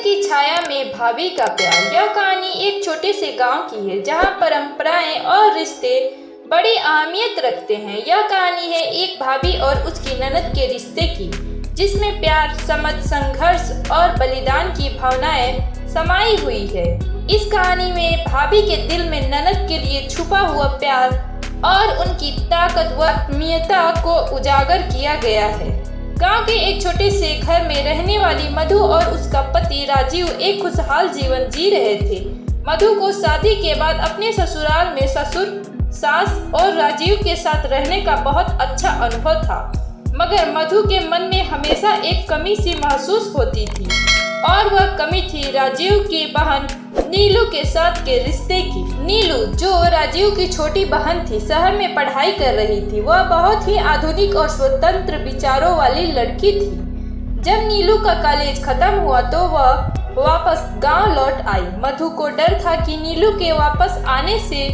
की छाया में भाभी का प्यार। यह कहानी एक छोटे से गांव की है जहां परंपराएं और रिश्ते बड़ी अहमियत रखते हैं। यह कहानी है एक भाभी और उसकी ननद के रिश्ते की, जिसमें प्यार, समझ, संघर्ष और बलिदान की भावनाएं समाई हुई है। इस कहानी में भाभी के दिल में ननद के लिए छुपा हुआ प्यार और उनकी ताकत व आत्मीयता को उजागर किया गया है। गांव के एक छोटे से घर में रहने वाली मधु और उसका पति राजीव एक खुशहाल जीवन जी रहे थे। मधु को शादी के बाद अपने ससुराल में ससुर, सास और राजीव के साथ रहने का बहुत अच्छा अनुभव था, मगर मधु के मन में हमेशा एक कमी सी महसूस होती थी और वह कमी थी राजीव की बहन नीलू के साथ के रिश्ते की। नीलू, जो राजीव की छोटी बहन थी, शहर में पढ़ाई कर रही थी। वह बहुत ही आधुनिक और स्वतंत्र विचारों वाली लड़की थी। जब नीलू का कॉलेज खत्म हुआ तो वह वापस गांव लौट आई। मधु को डर था कि नीलू के वापस आने से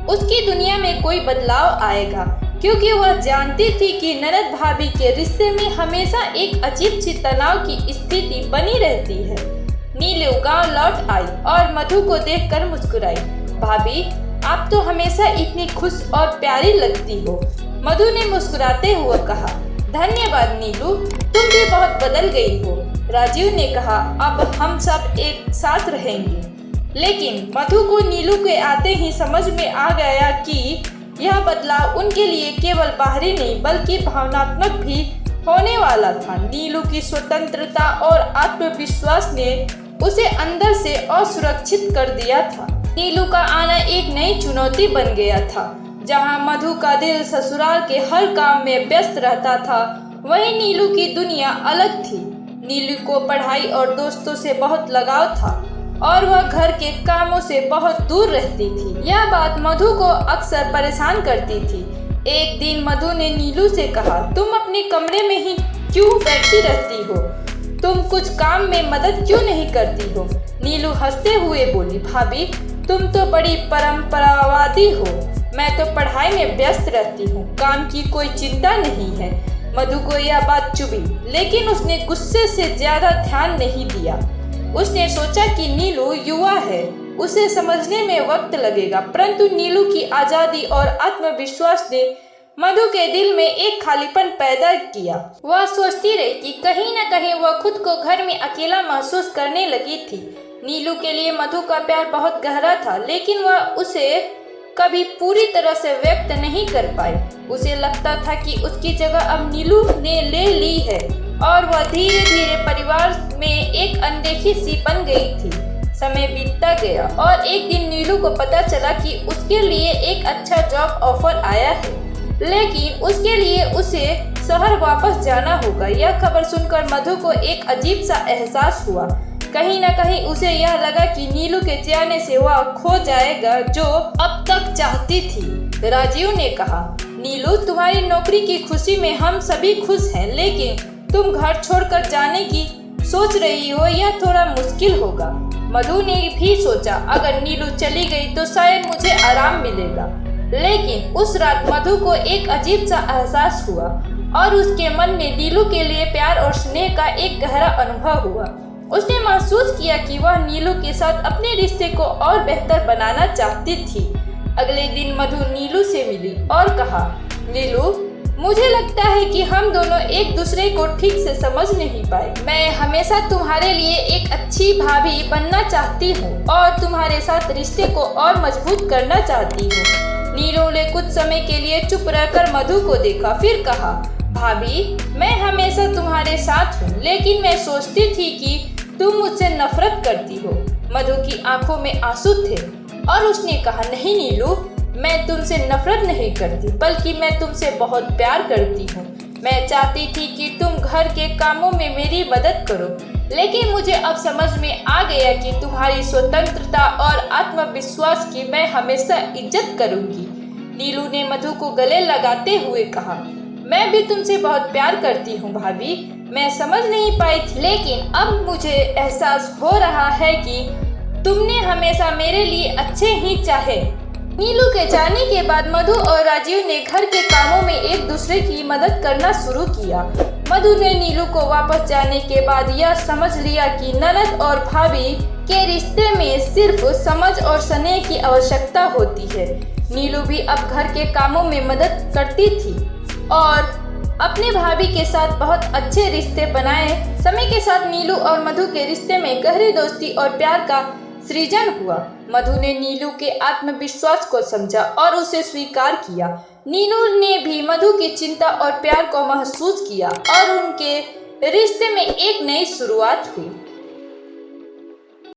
उसकी दुनिया में कोई बदलाव आएगा, क्योंकि वह जानती थी कि ननद भाभी के रिश्ते में हमेशा एक अजीब सी तनाव की स्थिति बनी रहती है। नीलू गांव लौट आई और मधु को देखकर मुस्कुराई। भाभी, आप तो हमेशा इतनी खुश और प्यारी लगती हो, मधु ने मुस्कुराते हुए कहा। धन्यवाद नीलू, तुम भी बहुत बदल गई हो, राजीव ने कहा। अब हम सब एक साथ रहेंगे। लेकिन मधु को नीलू के आते ही समझ में आ गया कि यह बदलाव उनके लिए केवल बाहरी नहीं बल्कि भावनात्मक भी होने वाला था। नीलू की स्वतंत्रता और आत्मविश्वास ने उसे अंदर से असुरक्षित कर दिया था। नीलू का आना एक नई चुनौती बन गया था। जहां मधु का दिल ससुराल के हर काम में व्यस्त रहता था, वहीं नीलू की दुनिया अलग थी। नीलू को पढ़ाई और दोस्तों से बहुत लगाव था और वह घर के कामों से बहुत दूर रहती थी। यह बात मधु को अक्सर परेशान करती थी। एक दिन मधु ने नीलू से कहा, तुम अपने कमरे में ही क्यों बैठी रहती हो? तुम कुछ काम में मदद क्यों नहीं करती हो? नीलू हंसते हुए बोली, भाभी, तुम तो बड़ी परंपरावादी हो। मैं तो पढ़ाई में व्यस्त रहती हूँ, काम की कोई चिंता नहीं है। मधु को यह बात चुभी, लेकिन उसने गुस्से से ज्यादा ध्यान नहीं दिया। उसने सोचा कि नीलू युवा है, उसे समझने में वक्त लगेगा। परंतु नीलू की आजादी और आत्मविश्वास ने मधु के दिल में एक खालीपन पैदा किया। वह सोचती रही कि कहीं न कहीं वह खुद को घर में अकेला महसूस करने लगी थी। नीलू के लिए मधु का प्यार बहुत गहरा था, लेकिन वह उसे कभी पूरी तरह से व्यक्त नहीं कर पाई। उसे लगता था कि उसकी जगह अब नीलू ने ले ली है और वह धीरे धीरे परिवार में एक अनदेखी सी बन गई थी। समय बीतता गया और एक दिन नीलू को पता चला कि उसके लिए एक अच्छा जॉब ऑफर आया है, लेकिन उसके लिए उसे शहर वापस जाना होगा। यह खबर सुनकर मधु को एक अजीब सा एहसास हुआ। कहीं न कहीं उसे यह लगा कि नीलू के जाने से वह खो जाएगा जो अब तक चाहती थी। राजीव ने कहा, नीलू, तुम्हारी नौकरी की खुशी में हम सभी खुश हैं, लेकिन तुम घर छोड़कर जाने की सोच रही हो, यह थोड़ा मुश्किल होगा। मधु ने भी सोचा, अगर नीलू चली गई तो शायद मुझे आराम मिलेगा। लेकिन उस रात मधु को एक अजीब सा एहसास हुआ और उसके मन में नीलू के लिए प्यार और स्नेह का एक गहरा अनुभव हुआ। उसने महसूस किया कि वह नीलू के साथ अपने रिश्ते को और बेहतर बनाना चाहती थी। अगले दिन मधु नीलू से मिली और कहा, नीलू, मुझे लगता है कि हम दोनों एक दूसरे को ठीक से समझ नहीं पाए। मैं हमेशा तुम्हारे लिए एक अच्छी भाभी बनना चाहती हूँ और तुम्हारे साथ रिश्ते को और मजबूत करना चाहती हूँ। नीलू ने कुछ समय के लिए चुप रहकर मधु को देखा, फिर कहा, भाभी, मैं हमेशा तुम्हारे साथ हूँ, लेकिन मैं सोचती थी कि तुम मुझसे नफरत करती हो। मधु की आंखों में आंसू थे और उसने कहा, नहीं नीलू, मैं तुमसे नफरत नहीं करती, बल्कि मैं तुमसे बहुत प्यार करती हूँ। मैं चाहती थी कि तुम घर के कामों में मेरी मदद करो, लेकिन मुझे अब समझ में आ गया कि तुम्हारी स्वतंत्रता और आत्मविश्वास की मैं हमेशा इज्जत करूंगी। नीलू ने मधु को गले लगाते हुए कहा, मैं भी तुमसे बहुत प्यार करती हूँ भाभी। मैं समझ नहीं पाई थी, लेकिन अब मुझे एहसास हो रहा है कि तुमने हमेशा मेरे लिए अच्छे ही चाहे। नीलू के जाने के बाद मधु और राजीव ने घर के कामों में एक दूसरे की मदद करना शुरू किया। मधु ने नीलू को वापस जाने के बाद यह समझ लिया कि ननद और भाभी के रिश्ते में सिर्फ समझ और स्नेह की आवश्यकता होती है। नीलू भी अब घर के कामों में मदद करती थी और अपने भाभी के साथ बहुत अच्छे रिश्ते बनाए। समय के साथ नीलू और मधु के रिश्ते में गहरी दोस्ती और प्यार का सृजन हुआ। मधु ने नीलू के आत्मविश्वास को समझा और उसे स्वीकार किया। नीलू ने भी मधु की चिंता और प्यार को महसूस किया और उनके रिश्ते में एक नई शुरुआत हुई।